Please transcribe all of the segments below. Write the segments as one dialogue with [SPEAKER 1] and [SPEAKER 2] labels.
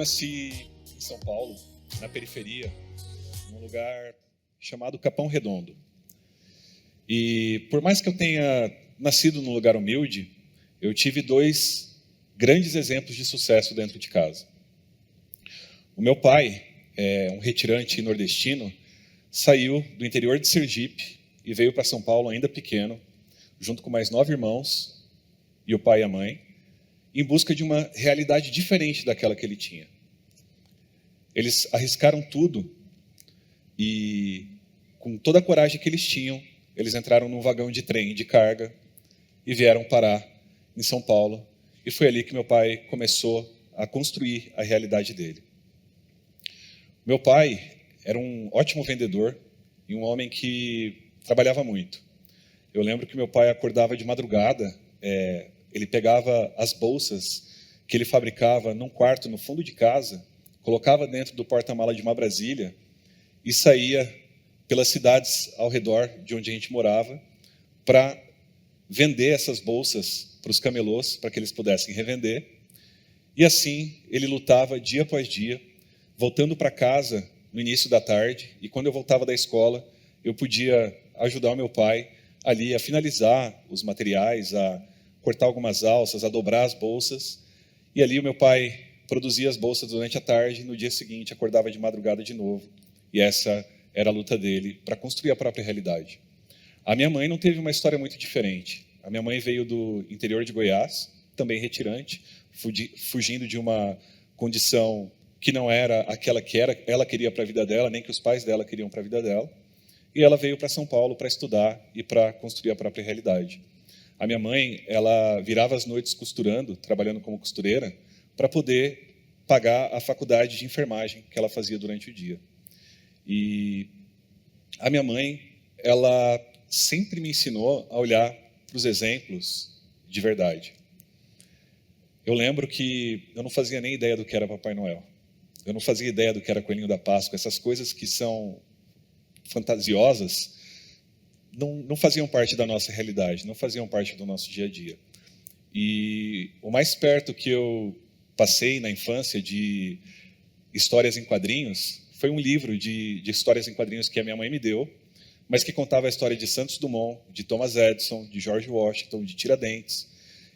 [SPEAKER 1] nasci em São Paulo, na periferia, num lugar chamado Capão Redondo. E por mais que eu tenha nascido num lugar humilde, eu tive dois grandes exemplos de sucesso dentro de casa. O meu pai, um retirante nordestino, saiu do interior de Sergipe e veio para São Paulo ainda pequeno, junto com mais 9 irmãos e o pai e a mãe, em busca de uma realidade diferente daquela que ele tinha. Eles arriscaram tudo e, com toda a coragem que eles tinham, eles entraram num vagão de trem de carga e vieram parar em São Paulo. E foi ali que meu pai começou a construir a realidade dele. Meu pai era um ótimo vendedor e um homem que trabalhava muito. Eu lembro que meu pai acordava de madrugada, ele pegava as bolsas que ele fabricava num quarto no fundo de casa, colocava dentro do porta-mala de uma Brasília e saía pelas cidades ao redor de onde a gente morava para vender essas bolsas para os camelôs, para que eles pudessem revender. E assim ele lutava dia após dia, voltando para casa no início da tarde, e quando eu voltava da escola, eu podia ajudar o meu pai ali a finalizar os materiais, a cortar algumas alças, a dobrar as bolsas. E ali o meu pai produzia as bolsas durante a tarde, e no dia seguinte acordava de madrugada de novo. E essa era a luta dele para construir a própria realidade. A minha mãe não teve uma história muito diferente. A minha mãe veio do interior de Goiás, também retirante, fugindo de uma condição que não era aquela que ela queria para a vida dela, nem que os pais dela queriam para a vida dela. E ela veio para São Paulo para estudar e para construir a própria realidade. A minha mãe, ela virava as noites costurando, trabalhando como costureira, para poder pagar a faculdade de enfermagem que ela fazia durante o dia. E a minha mãe, ela sempre me ensinou a olhar para os exemplos de verdade. Eu lembro que eu não fazia nem ideia do que era Papai Noel. Eu não fazia ideia do que era Coelhinho da Páscoa. Essas coisas que são fantasiosas não faziam parte da nossa realidade, não faziam parte do nosso dia a dia. E o mais perto que eu passei na infância de histórias em quadrinhos foi um livro de histórias em quadrinhos que a minha mãe me deu, mas que contava a história de Santos Dumont, de Thomas Edison, de George Washington, de Tiradentes.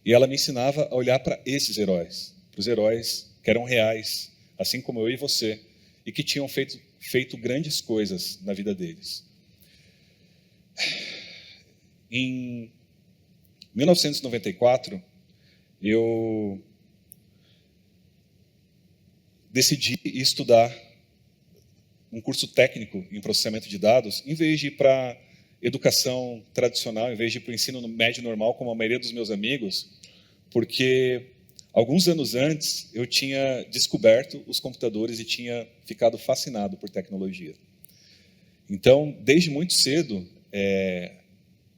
[SPEAKER 1] E ela me ensinava a olhar para esses heróis, para os heróis que eram reais, assim como eu e você, e que tinham feito grandes coisas na vida deles. Em 1994, eu decidi estudar um curso técnico em processamento de dados, em vez de ir para educação tradicional, em vez de ir para o ensino médio normal, como a maioria dos meus amigos, porque alguns anos antes eu tinha descoberto os computadores e tinha ficado fascinado por tecnologia. Então, desde muito cedo,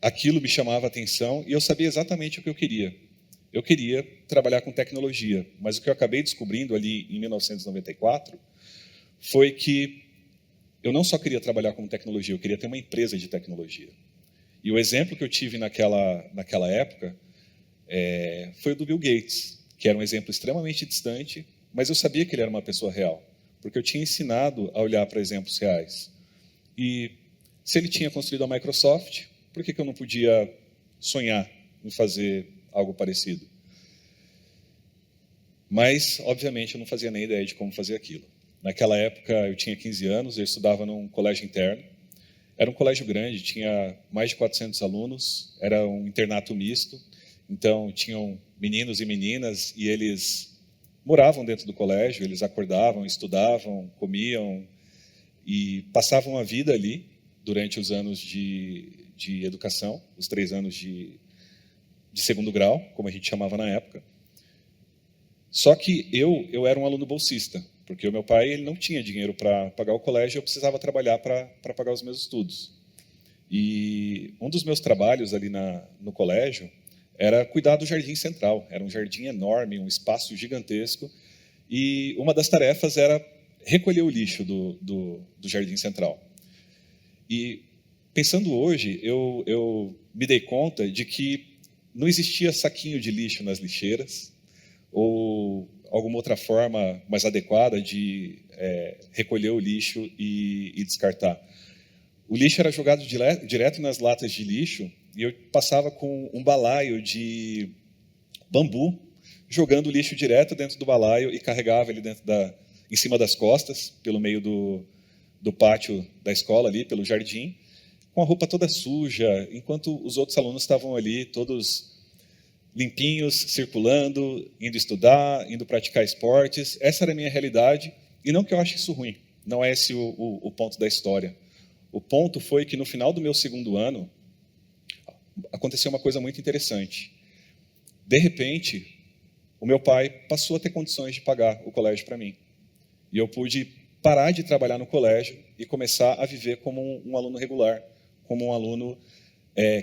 [SPEAKER 1] aquilo me chamava a atenção e eu sabia exatamente o que eu queria. Eu queria trabalhar com tecnologia, mas o que eu acabei descobrindo ali em 1994 foi que eu não só queria trabalhar com tecnologia, eu queria ter uma empresa de tecnologia. E o exemplo que eu tive naquela época foi o do Bill Gates, que era um exemplo extremamente distante, mas eu sabia que ele era uma pessoa real, porque eu tinha ensinado a olhar para exemplos reais. E se ele tinha construído a Microsoft, por que eu não podia sonhar em fazer algo parecido? Mas, obviamente, eu não fazia nem ideia de como fazer aquilo. Naquela época, eu tinha 15 anos, eu estudava num colégio interno. Era um colégio grande, tinha mais de 400 alunos, era um internato misto. Então, tinham meninos e meninas, e eles moravam dentro do colégio, eles acordavam, estudavam, comiam, e passavam a vida ali durante os anos de educação, os 3 anos de segundo grau, como a gente chamava na época. Só que eu era um aluno bolsista, porque o meu pai ele não tinha dinheiro para pagar o colégio, eu precisava trabalhar para pagar os meus estudos. E um dos meus trabalhos ali no colégio era cuidar do jardim central. Era um jardim enorme, um espaço gigantesco, e uma das tarefas era recolher o lixo do jardim central. E, pensando hoje, eu me dei conta de que não existia saquinho de lixo nas lixeiras, ou alguma outra forma mais adequada de recolher o lixo e descartar. O lixo era jogado direto nas latas de lixo e eu passava com um balaio de bambu, jogando o lixo direto dentro do balaio e carregava ele em cima das costas, pelo meio do pátio da escola ali, pelo jardim, com a roupa toda suja, enquanto os outros alunos estavam ali todos limpinhos, circulando, indo estudar, indo praticar esportes. Essa era a minha realidade, e não que eu ache isso ruim, não é esse o ponto da história. O ponto foi que no final do meu segundo ano, aconteceu uma coisa muito interessante. De repente, o meu pai passou a ter condições de pagar o colégio para mim. E eu pude parar de trabalhar no colégio e começar a viver como um aluno regular, como um aluno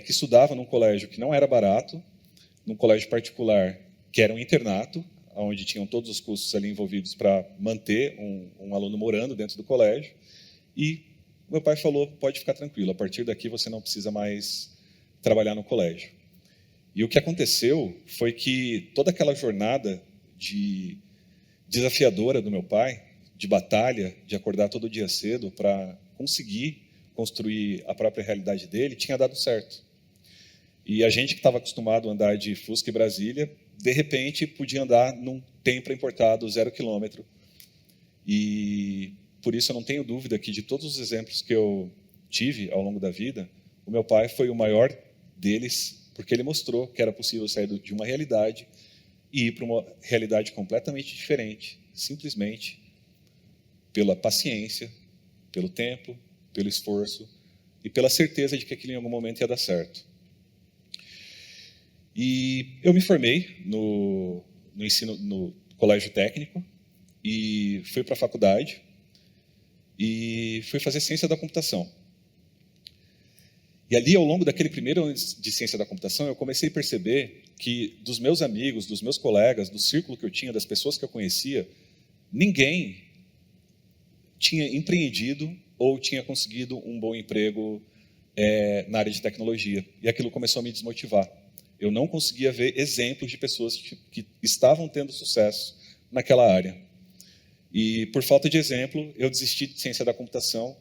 [SPEAKER 1] que estudava num colégio que não era barato, num colégio particular que era um internato, onde tinham todos os custos ali envolvidos para manter um aluno morando dentro do colégio. E meu pai falou, pode ficar tranquilo, a partir daqui você não precisa mais trabalhar no colégio. E o que aconteceu foi que toda aquela jornada desafiadora do meu pai, de batalha, de acordar todo dia cedo para conseguir construir a própria realidade dele, tinha dado certo. E a gente que estava acostumado a andar de Fusca e Brasília, de repente podia andar num Tempra importado 0 km. E por isso eu não tenho dúvida que de todos os exemplos que eu tive ao longo da vida, o meu pai foi o maior deles, porque ele mostrou que era possível sair de uma realidade e ir para uma realidade completamente diferente, simplesmente pela paciência, pelo tempo, pelo esforço e pela certeza de que aquilo em algum momento ia dar certo. E eu me formei no colégio técnico e fui para a faculdade e fui fazer ciência da computação. E ali, ao longo daquele primeiro ano de ciência da computação, eu comecei a perceber que dos meus amigos, dos meus colegas, do círculo que eu tinha, das pessoas que eu conhecia, ninguém tinha empreendido ou tinha conseguido um bom emprego na área de tecnologia. E aquilo começou a me desmotivar. Eu não conseguia ver exemplos de pessoas que estavam tendo sucesso naquela área. E, por falta de exemplo, eu desisti de ciência da computação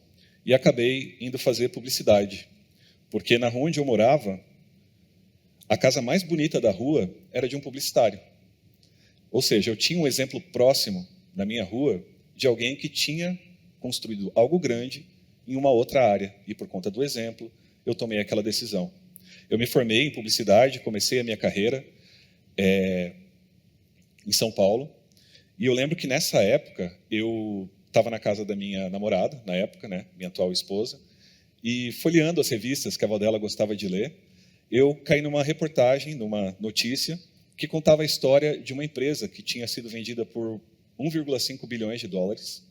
[SPEAKER 1] e acabei indo fazer publicidade. Porque na rua onde eu morava, a casa mais bonita da rua era de um publicitário. Ou seja, eu tinha um exemplo próximo na minha rua de alguém que tinha construído algo grande em uma outra área. E por conta do exemplo, eu tomei aquela decisão. Eu me formei em publicidade, comecei a minha carreira em São Paulo. E eu lembro que nessa época, eu estava na casa da minha namorada, na época, né, minha atual esposa, e folheando as revistas que a avó dela gostava de ler, eu caí numa reportagem, numa notícia, que contava a história de uma empresa que tinha sido vendida por 1,5 bilhões de dólares.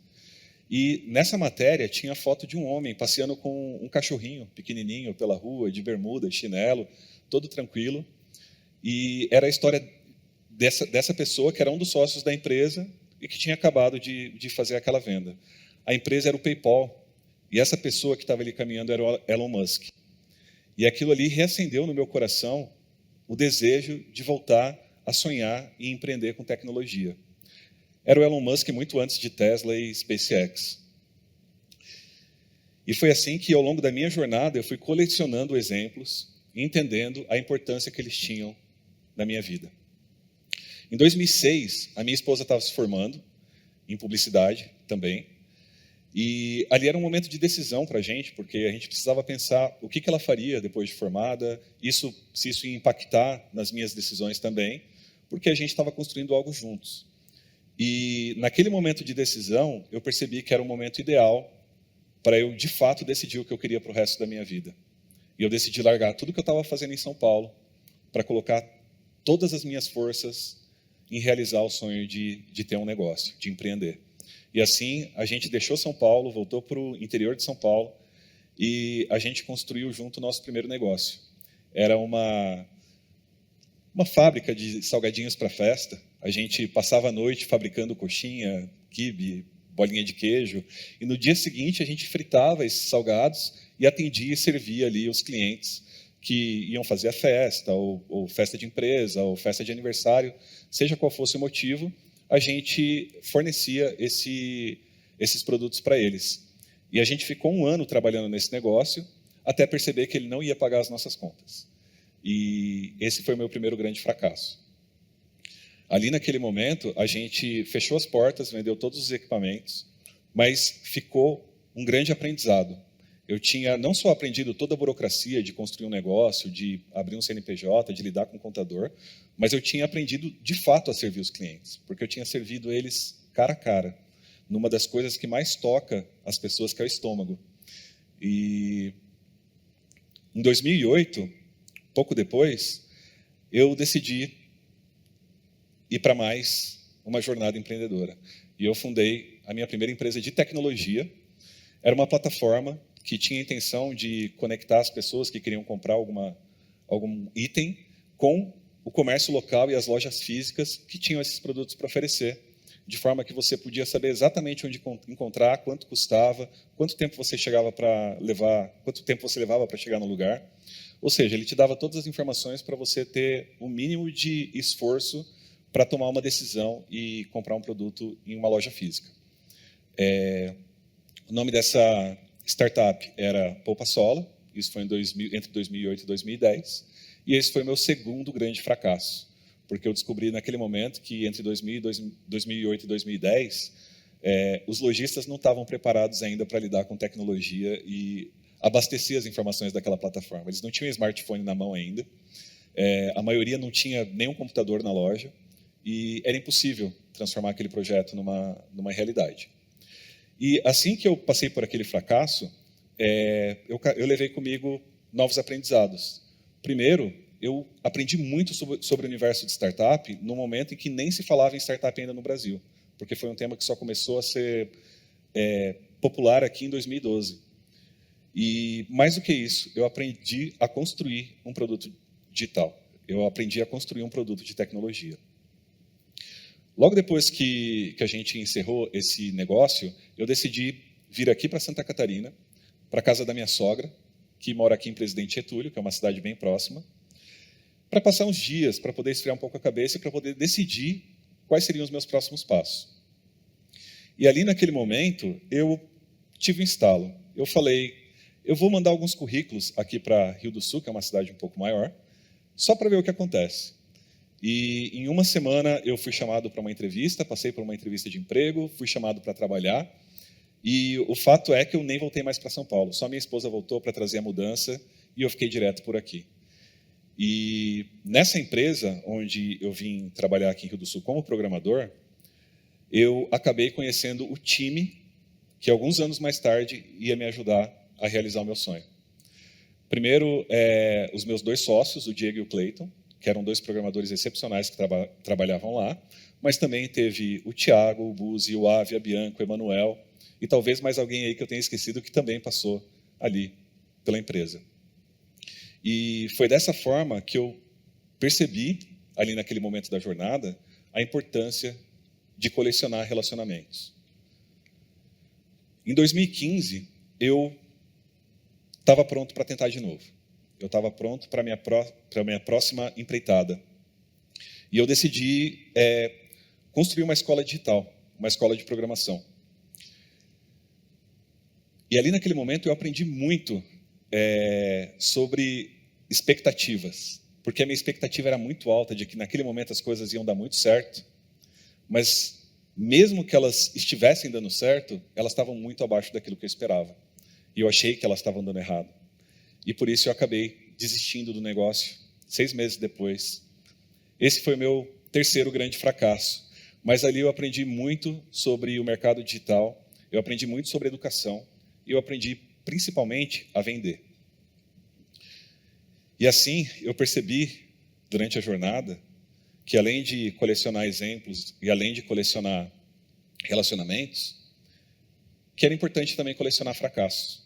[SPEAKER 1] E nessa matéria tinha a foto de um homem passeando com um cachorrinho pequenininho pela rua, de bermuda, de chinelo, todo tranquilo. E era a história dessa pessoa que era um dos sócios da empresa e que tinha acabado de fazer aquela venda. A empresa era o PayPal. E essa pessoa que estava ali caminhando era o Elon Musk. E aquilo ali reacendeu no meu coração o desejo de voltar a sonhar e empreender com tecnologia. Era o Elon Musk muito antes de Tesla e SpaceX. E foi assim que, ao longo da minha jornada, eu fui colecionando exemplos e entendendo a importância que eles tinham na minha vida. Em 2006, a minha esposa estava se formando em publicidade também. E ali era um momento de decisão para a gente, porque a gente precisava pensar o que ela faria depois de formada, se isso ia impactar nas minhas decisões também, porque a gente estava construindo algo juntos. E naquele momento de decisão, eu percebi que era o momento ideal para eu, de fato, decidir o que eu queria para o resto da minha vida. E eu decidi largar tudo que eu estava fazendo em São Paulo para colocar todas as minhas forças em realizar o sonho de ter um negócio, de empreender. E assim, a gente deixou São Paulo, voltou para o interior de São Paulo e a gente construiu junto o nosso primeiro negócio. Era uma fábrica de salgadinhos para festa. A gente passava a noite fabricando coxinha, quibe, bolinha de queijo. E no dia seguinte, a gente fritava esses salgados e atendia e servia ali os clientes que iam fazer a festa, ou festa de empresa, ou festa de aniversário, seja qual fosse o motivo. a gente fornecia esses produtos para eles. E a gente ficou 1 ano trabalhando nesse negócio, até perceber que ele não ia pagar as nossas contas. E esse foi o meu primeiro grande fracasso. Ali, naquele momento, a gente fechou as portas, vendeu todos os equipamentos, mas ficou um grande aprendizado. Eu tinha não só aprendido toda a burocracia de construir um negócio, de abrir um CNPJ, de lidar com o contador, mas eu tinha aprendido, de fato, a servir os clientes, porque eu tinha servido eles cara a cara, numa das coisas que mais toca as pessoas, que é o estômago. E em 2008, pouco depois, eu decidi ir para mais uma jornada empreendedora. E eu fundei a minha primeira empresa de tecnologia. Era uma plataforma que tinha a intenção de conectar as pessoas que queriam comprar algum item com o comércio local e as lojas físicas que tinham esses produtos para oferecer, de forma que você podia saber exatamente onde encontrar, quanto custava, quanto tempo você levava para chegar no lugar. Ou seja, ele te dava todas as informações para você ter o mínimo de esforço para tomar uma decisão e comprar um produto em uma loja física. O nome dessa startup era Poupa Sola, isso foi entre 2008 e 2010, e esse foi o meu segundo grande fracasso, porque eu descobri naquele momento que entre 2008 e 2010, os lojistas não estavam preparados ainda para lidar com tecnologia e abastecer as informações daquela plataforma. Eles não tinham smartphone na mão ainda, a maioria não tinha nenhum computador na loja, e era impossível transformar aquele projeto numa realidade. E assim que eu passei por aquele fracasso, eu levei comigo novos aprendizados. Primeiro, eu aprendi muito sobre o universo de startup no momento em que nem se falava em startup ainda no Brasil, porque foi um tema que só começou a ser popular aqui em 2012. E, mais do que isso, eu aprendi a construir um produto digital. Eu aprendi a construir um produto de tecnologia. Logo depois que a gente encerrou esse negócio, eu decidi vir aqui para Santa Catarina, para a casa da minha sogra, que mora aqui em Presidente Getúlio, que é uma cidade bem próxima, para passar uns dias, para poder esfriar um pouco a cabeça e para poder decidir quais seriam os meus próximos passos. E ali, naquele momento, eu tive um estalo. Eu falei, eu vou mandar alguns currículos aqui para Rio do Sul, que é uma cidade um pouco maior, só para ver o que acontece. E em uma semana eu fui chamado para uma entrevista, passei por uma entrevista de emprego, fui chamado para trabalhar, e o fato é que eu nem voltei mais para São Paulo, só minha esposa voltou para trazer a mudança e eu fiquei direto por aqui. E nessa empresa, onde eu vim trabalhar aqui em Rio do Sul como programador, eu acabei conhecendo o time que alguns anos mais tarde ia me ajudar a realizar o meu sonho. Primeiro, os meus 2 sócios, o Diego e o Clayton, que eram 2 programadores excepcionais que trabalhavam lá, mas também teve o Thiago, o Buzi, o Avi, a Bianca, o Emanuel, e talvez mais alguém aí que eu tenha esquecido que também passou ali pela empresa. E foi dessa forma que eu percebi, ali naquele momento da jornada, a importância de colecionar relacionamentos. Em 2015, eu estava pronto para tentar de novo. Eu estava pronto para a minha próxima empreitada. E eu decidi construir uma escola digital, uma escola de programação. E ali naquele momento eu aprendi muito sobre expectativas, porque a minha expectativa era muito alta de que naquele momento as coisas iam dar muito certo, mas mesmo que elas estivessem dando certo, elas estavam muito abaixo daquilo que eu esperava. E eu achei que elas estavam dando errado. E por isso eu acabei desistindo do negócio 6 meses depois. Esse foi o meu terceiro grande fracasso. Mas ali eu aprendi muito sobre o mercado digital, eu aprendi muito sobre educação, e eu aprendi principalmente a vender. E assim eu percebi, durante a jornada, que além de colecionar exemplos e além de colecionar relacionamentos, que era importante também colecionar fracassos.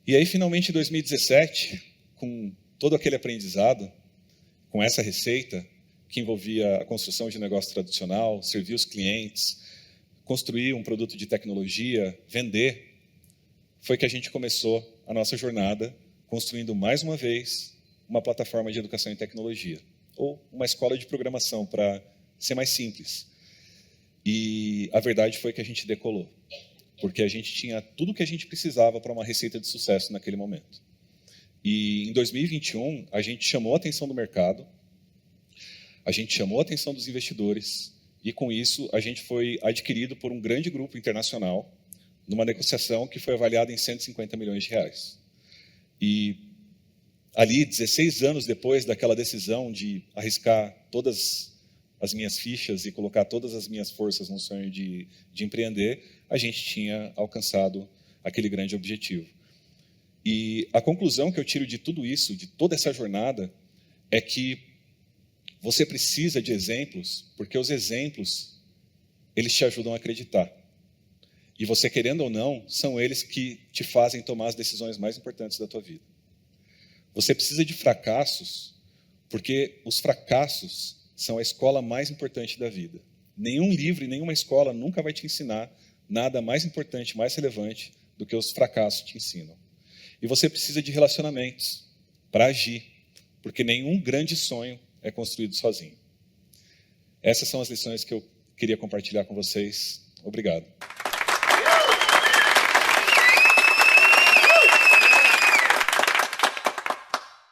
[SPEAKER 1] E aí, finalmente, em 2017, com todo aquele aprendizado, com essa receita, que envolvia a construção de um negócio tradicional, servir os clientes, construir um produto de tecnologia, vender, foi que a gente começou a nossa jornada construindo, mais uma vez, uma plataforma de educação em tecnologia, ou uma escola de programação, para ser mais simples. E a verdade foi que a gente decolou, porque a gente tinha tudo o que a gente precisava para uma receita de sucesso naquele momento. E em 2021, a gente chamou a atenção do mercado, a gente chamou a atenção dos investidores, e com isso a gente foi adquirido por um grande grupo internacional, numa negociação que foi avaliada em 150 milhões de reais. E ali, 16 anos depois daquela decisão de arriscar todas as minhas fichas e colocar todas as minhas forças no sonho de empreender, a gente tinha alcançado aquele grande objetivo. E a conclusão que eu tiro de tudo isso, de toda essa jornada, é que você precisa de exemplos, porque os exemplos, eles te ajudam a acreditar. E você, querendo ou não, são eles que te fazem tomar as decisões mais importantes da tua vida. Você precisa de fracassos, porque os fracassos são a escola mais importante da vida. Nenhum livro e nenhuma escola nunca vai te ensinar nada mais importante, mais relevante do que os fracassos te ensinam. E você precisa de relacionamentos para agir, porque nenhum grande sonho é construído sozinho. Essas são as lições que eu queria compartilhar com vocês. Obrigado.